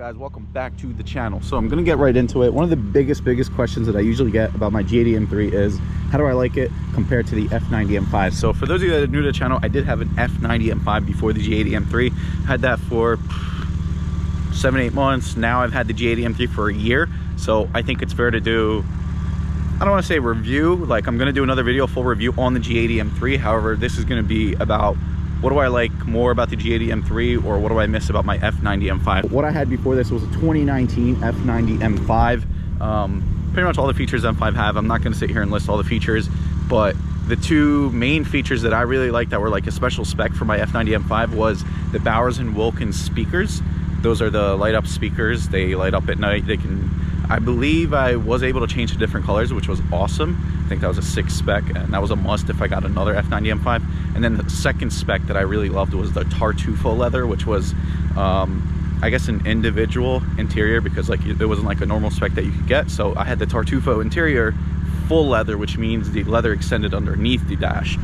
guys, welcome back to the channel. So I'm gonna get right into it. One of the biggest questions that I usually get about my G80 M3 is how do I like it compared to the F90 M5. So for those of you that are new to the channel, I did have an F90 M5 before the G80 M3. Had that for 7-8 months. Now I've had the G80 M3 for a year, so I think it's fair to do, I don't want to say review, like I'm gonna do another video, full review on the G80 M3. However, this is gonna be about what do I like more about the G80 M3, or what do I miss about my F90 M5. What I had before this was a 2019 F90 M5. Pretty much all the features M5 have. I'm not going to sit here and list all the features, but the two main features that I really liked that were like a special spec for my F90 M5 was the Bowers & Wilkins speakers. Those are the light up speakers. They light up at night. They can, I believe I was able to change to different colors, which was awesome. I think that was a 6 spec, and that was a must if I got another F90 M5. And then the second spec that I really loved was the Tartufo leather, which was I guess an individual interior, because like it wasn't like a normal spec that you could get. So I had the Tartufo interior full leather, which means the leather extended underneath the dash.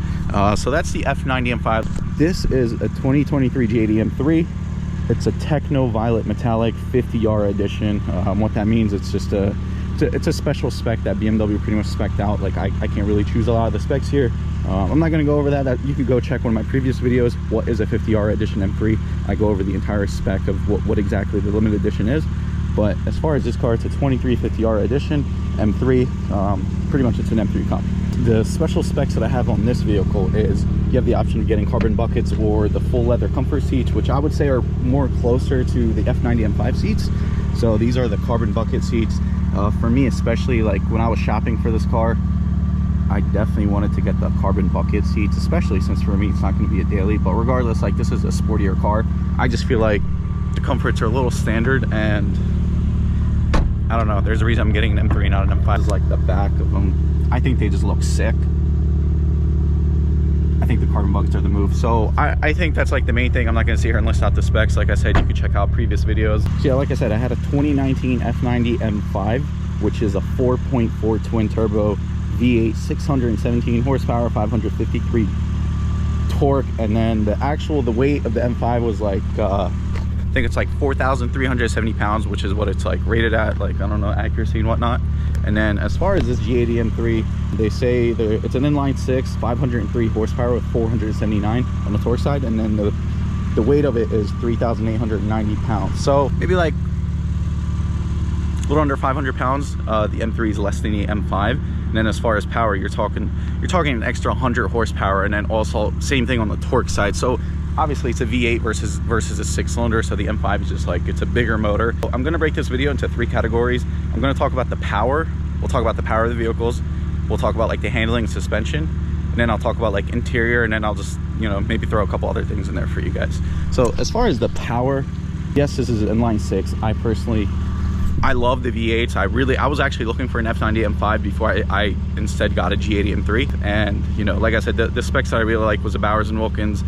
So that's the F90 M5. This is a 2023 G80 M3. It's a Techno Violet Metallic 50R edition. What that means, it's just it's a special spec that BMW pretty much spec'd out. Like I can't really choose a lot of the specs here. I'm not going to go over that. You could go check one of my previous videos. What is a 50R edition M3? I go over the entire spec of what exactly the limited edition is. But as far as this car, it's a 23 50R edition M3. Pretty much it's an M3 copy. The special specs that I have on this vehicle is you have the option of getting carbon buckets or the full leather comfort seats, which I would say are more closer to the F90 M5 seats. So these are the carbon bucket seats. For me, especially like when I was shopping for this car, I definitely wanted to get the carbon bucket seats, especially since for me it's not going to be a daily. But regardless, like this is a sportier car. I just feel like the comforts are a little standard, and I don't know, there's a reason I'm getting an M3 not an M5. Is like the back of them, I think they just look sick. I think the carbon buckets are the move. So I think that's like the main thing. I'm not going to sit here and list out the specs. Like I said, you can check out previous videos. So yeah, like I said, I had a 2019 F90 M5, which is a 4.4 twin turbo V8, 617 horsepower, 553 torque. And then the weight of the M5 was like I think it's like 4,370 pounds, which is what it's like rated at, like I don't know, accuracy and whatnot. And then as far as this G80 M3, they say it's an inline 6, 503 horsepower with 479 on the torque side, and then the weight of it is 3,890 pounds. So maybe like a little under 500 pounds. The M3 is less than the M5. And then as far as power, you're talking an extra 100 horsepower, and then also same thing on the torque side. So obviously it's a V8 versus a 6-cylinder, so the M5 is just like, it's a bigger motor. I'm going to break this video into 3 categories. I'm going to talk about the power. We'll talk about the power of the vehicles. We'll talk about like the handling and suspension, and then I'll talk about like interior, and then I'll just, you know, maybe throw a couple other things in there for you guys. So as far as the power, yes, this is an inline 6. I love the V8s. I was actually looking for an F90 M5 before I instead got a G80 M3. And, you know, like I said, the specs that I really like was the Bowers & Wilkins.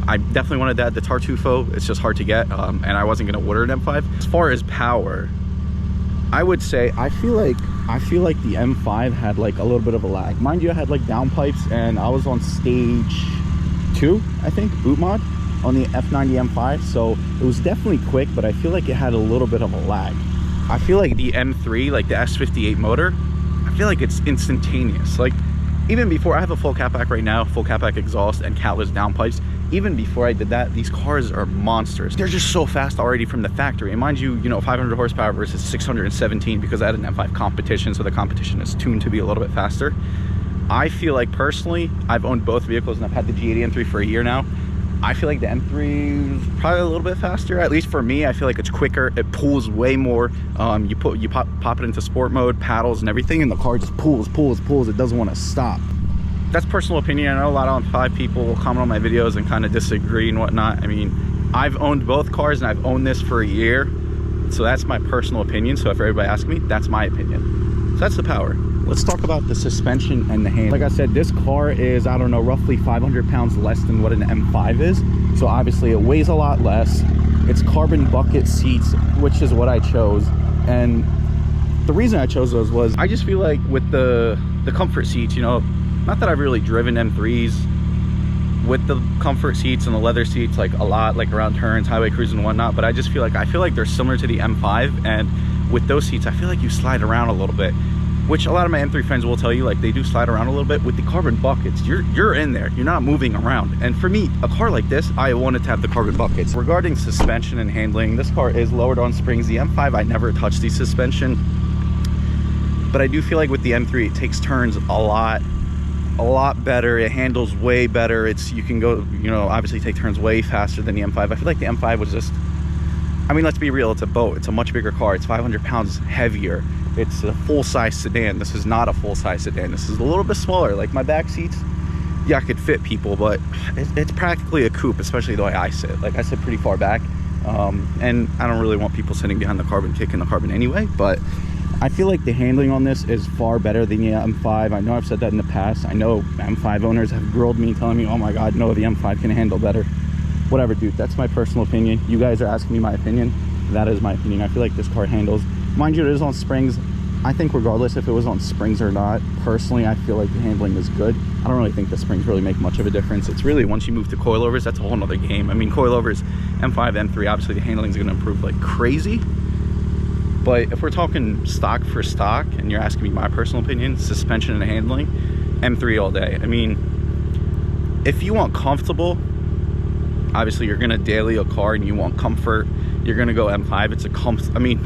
I definitely wanted that, the Tartufo. It's just hard to get, and I wasn't going to order an M5. As far as power, I would say I feel like the M5 had like a little bit of a lag. Mind you, I had like downpipes, and I was on stage 2, I think, boot mod on the F90 M5. So it was definitely quick, but I feel like it had a little bit of a lag. I feel like the M3, like the S58 motor, I feel like it's instantaneous. Like even before, I have a full catback right now, full catback exhaust and catless downpipes. Even before I did that, these cars are monsters. They're just so fast already from the factory. And mind you, 500 horsepower versus 617, because I had an M5 competition, so the competition is tuned to be a little bit faster. I feel like personally, I've owned both vehicles and I've had the G80 M3 for a year now. I feel like the M3 is probably a little bit faster, at least for me. I feel like it's quicker. It pulls way more. You pop it into sport mode, paddles and everything, and the car just pulls. It doesn't want to stop. That's personal opinion. I know a lot of M5 people will comment on my videos and kind of disagree and whatnot. I mean, I've owned both cars and I've owned this for a year, so that's my personal opinion. So if everybody asks me, that's my opinion. So that's the power. Let's talk about the suspension and the handling. Like I said, this car is, I don't know, roughly 500 pounds less than what an M5 is. So obviously it weighs a lot less. It's carbon bucket seats, which is what I chose. And the reason I chose those was I just feel like with the comfort seats, not that I've really driven M3s with the comfort seats and the leather seats, like a lot, like around turns, highway cruising and whatnot. But I just feel like they're similar to the M5, and with those seats, I feel like you slide around a little bit, which a lot of my M3 friends will tell you, like they do slide around a little bit. With the carbon buckets, you're in there, you're not moving around. And for me, a car like this, I wanted to have the carbon buckets. Regarding suspension and handling, this car is lowered on springs. The M5, I never touched the suspension, but I do feel like with the M3, it takes turns a lot better. It handles way better. You can go, you know, obviously take turns way faster than the M5. I feel like the M5 was just, I mean, let's be real, it's a boat. It's a much bigger car. It's 500 pounds heavier. It's a full-size sedan. This is not a full-size sedan. This is a little bit smaller. Like my back seats, yeah, I could fit people, but it's practically a coupe, especially the way I sit. Like I sit pretty far back, and I don't really want people sitting behind the carbon, kicking the carbon anyway. But I feel like the handling on this is far better than the M5. I know I've said that in the past. I know M5 owners have grilled me, telling me, oh my God, no, the M5 can handle better. Whatever, dude, that's my personal opinion. You guys are asking me my opinion. That is my opinion. I feel like this car handles, mind you, it is on springs. I think regardless if it was on springs or not, personally, I feel like the handling is good. I don't really think the springs really make much of a difference. It's really, once you move to coilovers, that's a whole nother game. I mean, coilovers, M5, M3, obviously the handling is going to improve like crazy. But if we're talking stock for stock, and you're asking me my personal opinion, suspension and handling, M3 all day. I mean, if you want comfortable, obviously you're gonna daily a car and you want comfort, you're gonna go M5. It's a I mean,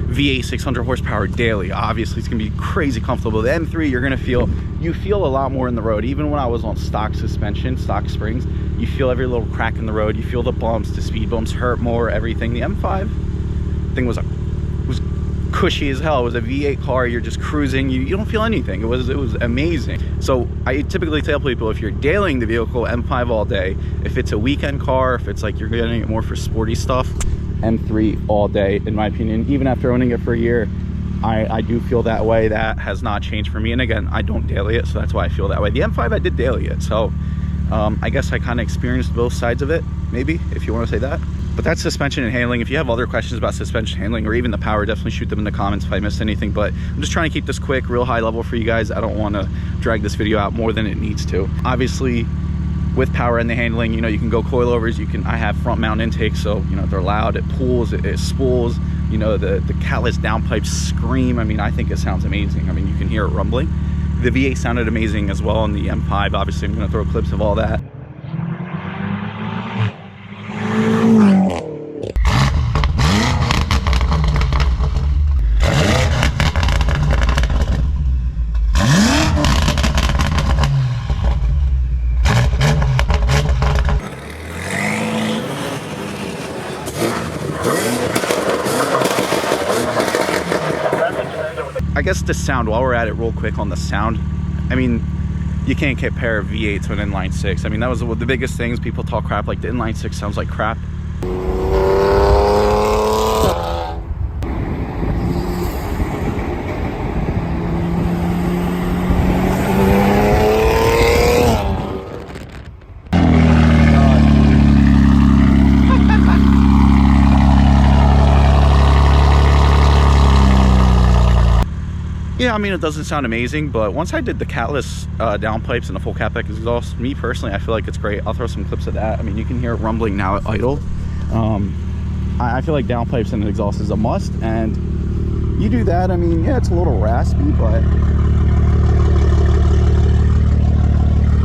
V8 600 horsepower daily, obviously it's gonna be crazy comfortable. The M3, you're gonna feel a lot more in the road. Even when I was on stock suspension, stock springs, you feel every little crack in the road. You feel the bumps, the speed bumps hurt more, everything. The M5 thing was cushy as hell. It was a V8 car. You're just cruising. You don't feel anything. It was amazing. So I typically tell people, if you're dailying the vehicle, M5 all day. If it's a weekend car, if it's like you're getting it more for sporty stuff, M3 all day, in my opinion. Even after owning it for a year, I do feel that way. That has not changed for me. And again, I don't daily it, so that's why I feel that way. The M5, I did daily it, so I guess I kind of experienced both sides of it, maybe, if you want to say that. But that's suspension and handling. If you have other questions about suspension handling or even the power, definitely shoot them in the comments if I missed anything. But I'm just trying to keep this quick, real high level for you guys. I don't want to drag this video out more than it needs to. Obviously, with power and the handling, you know, you can go coilovers. I have front mount intake, so you know they're loud. It pulls, it spools. You know, the catless downpipes scream. I mean, I think it sounds amazing. I mean, you can hear it rumbling. The V8 sounded amazing as well on the M5. Obviously, I'm going to throw clips of all that. I guess the sound, while we're at it real quick on the sound, I mean, you can't compare a V8 to an inline six. I mean, that was the biggest things. People talk crap, like the inline six sounds like crap. Yeah, I mean, it doesn't sound amazing, but once I did the catless downpipes and the full catback exhaust, me personally, I feel like it's great. I'll throw some clips of that. I mean, you can hear it rumbling now at idle. I feel like downpipes and exhaust is a must, and you do that. I mean, yeah, it's a little raspy, but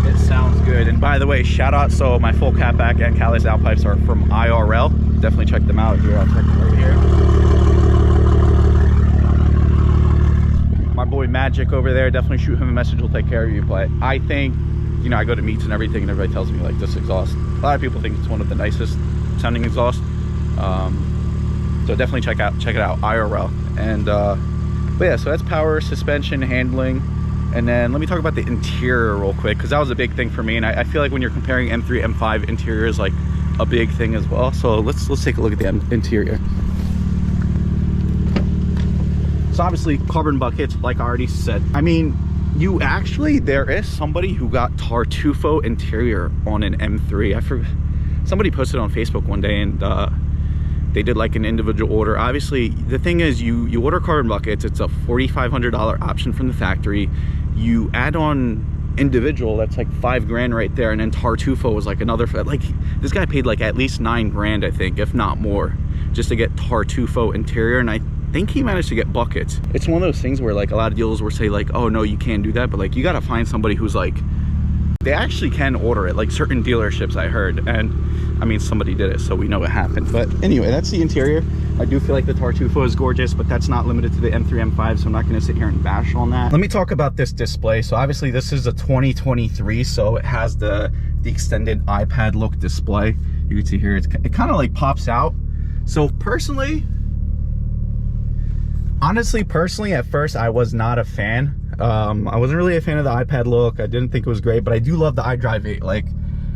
it sounds good. And by the way, shout out, so my full catback and catless downpipes are from IRL. Definitely check them out here. I'll check them right here. My boy Magic over there, definitely shoot him a message, he'll take care of you. But I think, you know, I go to meets and everything and everybody tells me like this exhaust, a lot of people think it's one of the nicest sounding exhausts. So definitely check it out, IRL. And but yeah, so that's power, suspension, handling. And then let me talk about the interior real quick, because that was a big thing for me. And I feel like when you're comparing M3, M5, interior is like a big thing as well. So let's take a look at the interior. So obviously carbon buckets, like I already said. I mean, there is somebody who got Tartufo interior on an M3. I forgot, somebody posted on Facebook one day, and they did like an individual order. Obviously, the thing is, you order carbon buckets, it's a $4,500 option from the factory. You add on individual, that's like 5 grand right there. And then Tartufo was like another, like this guy paid like at least 9 grand, I think, if not more, just to get Tartufo interior. And I think he managed to get buckets. It's one of those things where like a lot of dealers will say like, oh no, you can't do that, but like you got to find somebody who's like, they actually can order it, like certain dealerships I heard. And I mean, somebody did it, so we know it happened. But anyway, that's the interior. I do feel like the Tartufo is gorgeous, but that's not limited to the M3, M5, so I'm not going to sit here and bash on that. Let me talk about this display. So obviously this is a 2023, so it has the extended iPad look display. You can see here, it kind of like pops out. So personally, honestly, at first I was not a fan. I wasn't really a fan of the iPad look. I didn't think it was great, but I do love the iDrive 8. Like,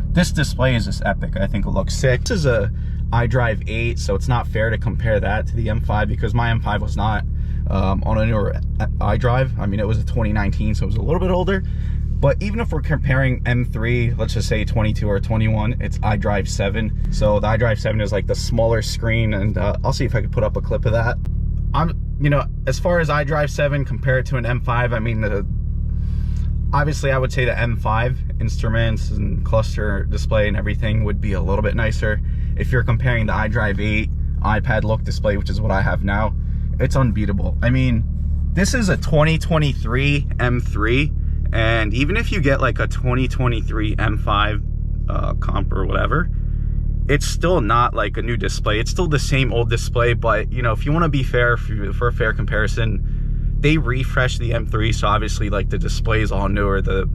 this display is just epic. I think it looks sick. This is a iDrive 8, so it's not fair to compare that to the M5 because my M5 was not on a newer iDrive. I mean, it was a 2019, so it was a little bit older. But even if we're comparing M3, let's just say 22 or 21, it's iDrive 7. So the iDrive 7 is like the smaller screen, and I'll see if I can put up a clip of that. You know, as far as iDrive 7 compared to an M5, I mean, obviously I would say the M5 instruments and cluster display and everything would be a little bit nicer. If you're comparing the iDrive 8 iPad look display, which is what I have now, it's unbeatable. I mean, this is a 2023 M3, and even if you get like a 2023 M5 comp or whatever, it's still not like a new display. It's still the same old display, but you know, if you want to be fair, for a fair comparison, they refreshed the M3, so obviously like the display is all newer. The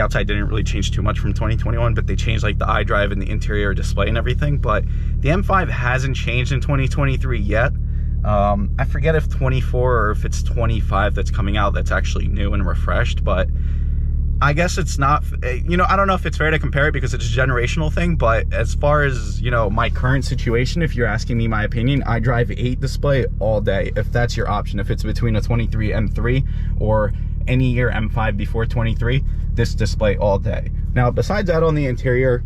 outside didn't really change too much from 2021, but they changed like the iDrive and the interior display and everything. But the M5 hasn't changed in 2023 yet. I forget if 24 or if it's 25 that's coming out that's actually new and refreshed, but I guess it's not, you know, I don't know if it's fair to compare it because it's a generational thing, but as far as, you know, my current situation, if you're asking me my opinion, iDrive 8 display all day, if that's your option. If it's between a 23 M3 or any year M5 before 23, this display all day. Now, besides that, on the interior,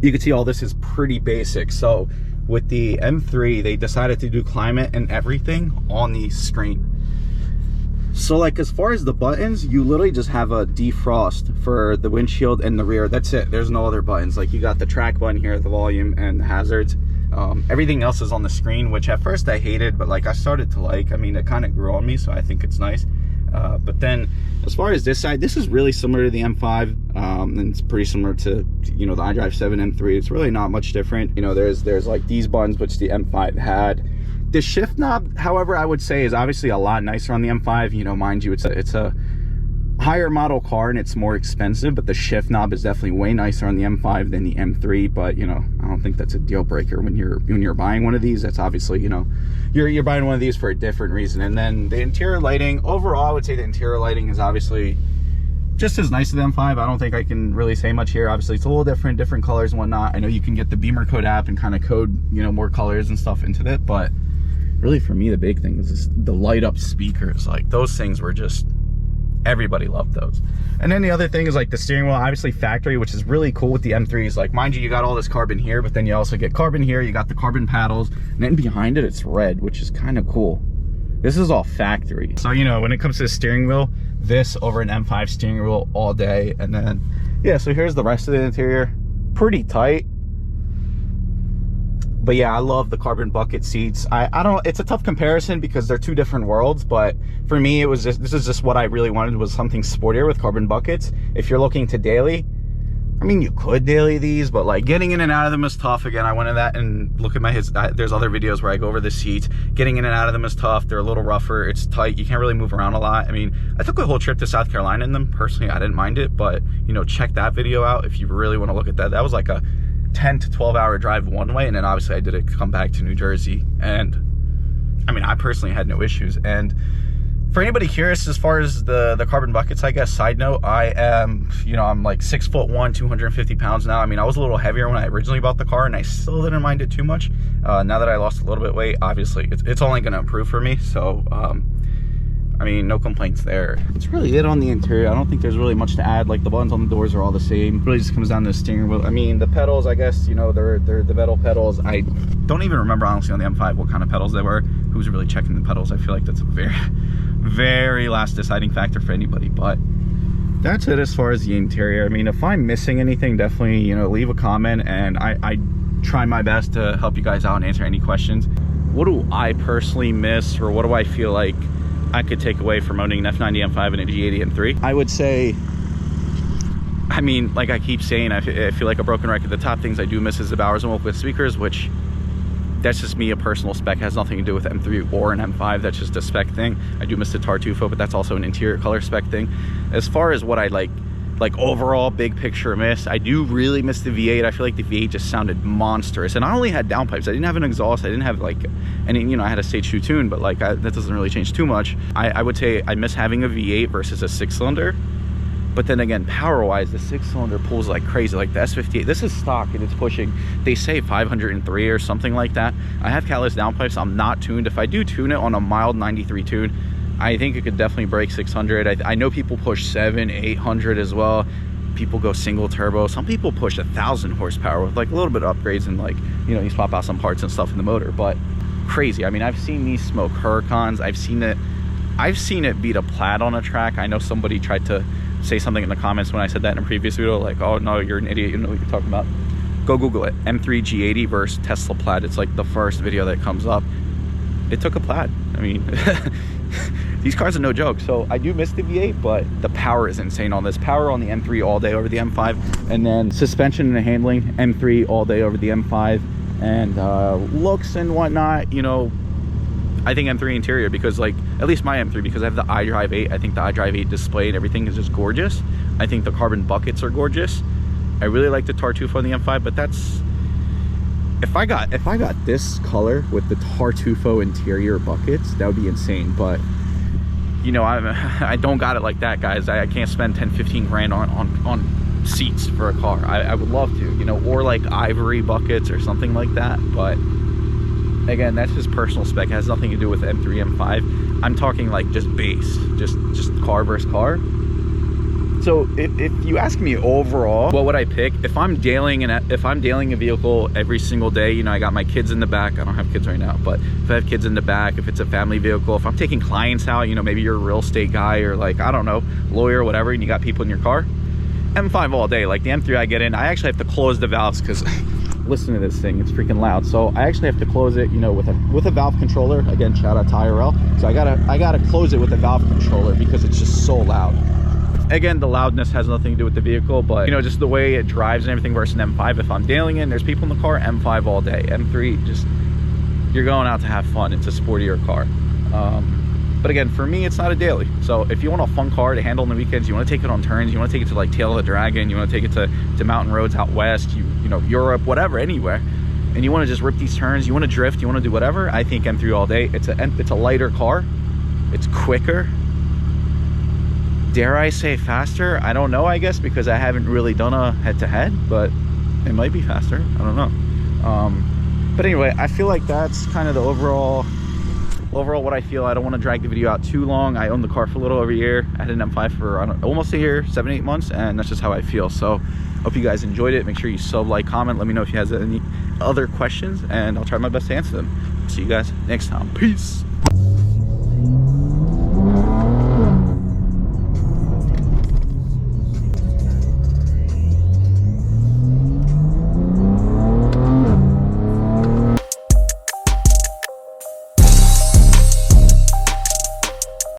you can see all this is pretty basic. So with the M3, they decided to do climate and everything on the screen. So like as far as the buttons, you literally just have a defrost for the windshield and the rear. That's it. There's no other buttons. Like you got the track button here, the volume and the hazards. Everything else is on the screen, which at first I hated, but like I started to like. I mean, it kind of grew on me, so I think it's nice. But then as far as this side, this is really similar to the M5, and it's pretty similar to, you know, the iDrive 7 M3. It's really not much different. You know, there's like these buttons which the M5 had. The shift knob, however, I would say is obviously a lot nicer on the M5. You know, mind you, it's a higher model car and it's more expensive, but the shift knob is definitely way nicer on the M5 than the M3. But you know, I don't think that's a deal breaker when you're buying one of these. That's obviously, you know, you're buying one of these for a different reason. And then the interior lighting, overall, I would say the interior lighting is obviously just as nice as the M5. I don't think I can really say much here. Obviously, it's a little different colors and whatnot. I know you can get the Beamer Code app and kind of code, you know, more colors and stuff into it, but really for me the big thing is just the light up speakers. Like those things were just, everybody loved those. And then the other thing is like the steering wheel, obviously factory, which is really cool with the M3s. Like mind you got all this carbon here, but then you also get carbon here, you got the carbon paddles, and then behind it it's red, which is kind of cool. This is all factory. So you know, when it comes to the steering wheel, this over an M5 steering wheel all day. And then yeah, so here's the rest of the interior. Pretty tight. But yeah, I love the carbon bucket seats. I don't, it's a tough comparison because they're two different worlds, but for me, it was just, this is just what I really wanted, was something sportier with carbon buckets. If you're looking to daily, I mean, you could daily these, but like getting in and out of them is tough. Again, I went in that and look at my, there's other videos where I go over the seats. Getting in and out of them is tough. They're a little rougher. It's tight. You can't really move around a lot. I mean, I took a whole trip to South Carolina in them. Personally, I didn't mind it, but you know, check that video out if you really want to look at that. That was like a 10 to 12 hour drive one way, and then obviously I did it come back to New Jersey, and I mean, I personally had no issues. And for anybody curious, as far as the carbon buckets, I guess, side note, I am, you know, I'm like 6'1", 250 pounds now. I mean, I was a little heavier when I originally bought the car, and I still didn't mind it too much. Now that I lost a little bit of weight, obviously it's only going to improve for me. So I mean, no complaints there. It's really it on the interior. I don't think there's really much to add. Like the buttons on the doors are all the same. It really just comes down to the steering wheel. I mean, the pedals, I guess, you know, they're the metal pedals. I don't even remember, honestly, on the M5 what kind of pedals they were. Who's really checking the pedals? I feel like that's a very, very last deciding factor for anybody. But that's it as far as the interior. I mean, if I'm missing anything, definitely, you know, leave a comment, and I try my best to help you guys out and answer any questions. What do I personally miss, or what do I feel like I could take away from owning an F90 M5 and a G80 M3? I would say, I mean, like I keep saying, I feel like a broken record. The top things I do miss is the Bowers & Wilkins with speakers, which that's just me, a personal spec, has nothing to do with M3 or an M5. That's just a spec thing. I do miss the Tartufo, but that's also an interior color spec thing. As far as what I like overall big picture miss, I do really miss the V8. I feel like the V8 just sounded monstrous, and I only had downpipes. I didn't have an exhaust. I didn't have like any, you know, I had a Stage 2 tune, but like that doesn't really change too much. I would say I miss having a V8 versus a 6-cylinder. But then again, power-wise, the 6-cylinder pulls like crazy. Like the S58, this is stock, and it's pushing, they say 503 or something like that. I have catalyst downpipes. I'm not tuned. If I do tune it on a mild 93 tune, I think it could definitely break 600. I know people push 700, 800 as well. People go single turbo. Some people push 1,000 horsepower with like a little bit of upgrades, and like, you know, you swap out some parts and stuff in the motor. But crazy. I mean, I've seen these smoke Huracans. I've seen it beat a Plaid on a track. I know somebody tried to say something in the comments when I said that in a previous video, like, oh no, you're an idiot, you know what you're talking about. Go Google it. M3 G80 versus Tesla Plaid. It's like the first video that comes up. It took a Plaid. I mean, these cars are no joke. So I do miss the V8, but the power is insane on this. Power on the M3 all day over the M5, and then suspension and handling, M3 all day over the M5, and looks and whatnot, you know, I think M3 interior, because like, at least my M3, because I have the iDrive 8, I think the iDrive 8 display and everything is just gorgeous. I think the carbon buckets are gorgeous. I really like the Tartufo on the M5, but that's, if I got this color with the Tartufo interior buckets, that would be insane. But you know, I don't got it like that, guys. I can't spend 10-15 grand on seats for a car. I would love to, you know, or like ivory buckets or something like that, but again, that's just personal spec. It has nothing to do with M3, M5. I'm talking like just base, just car versus car. So if you ask me overall, what would I pick? If I'm dailing a vehicle every single day, you know, I got my kids in the back. I don't have kids right now, but if I have kids in the back, if it's a family vehicle, if I'm taking clients out, you know, maybe you're a real estate guy or like, I don't know, lawyer or whatever, and you got people in your car, M5 all day. Like the M3 I get in, I actually have to close the valves because listen to this thing, it's freaking loud. So I actually have to close it, you know, with a valve controller. Again, shout out to IRL. So I gotta close it with a valve controller because it's just so loud. Again, the loudness has nothing to do with the vehicle, but you know, just the way it drives and everything versus an M5. If I'm dailing in, there's people in the car, M5 all day. M3, just, you're going out to have fun. It's a sportier car. But again, for me, it's not a daily. So if you want a fun car to handle on the weekends, you want to take it on turns, you want to take it to like Tail of the Dragon, you want to take it to mountain roads out west, you know, Europe, whatever, anywhere, and you want to just rip these turns, you want to drift, you want to do whatever, I think M3 all day. It's a lighter car, it's quicker, dare I say faster? I don't know, I guess, because I haven't really done a head-to-head, but it might be faster, I don't know. But anyway, I feel like that's kind of the overall what I feel. I don't want to drag the video out too long. I owned the car for a little over a year. I had an M5 for almost a year, 7-8 months, and that's just how I feel. So hope you guys enjoyed it. Make sure you sub, like, comment, let me know if you have any other questions, and I'll try my best to answer them. See you guys next time. Peace.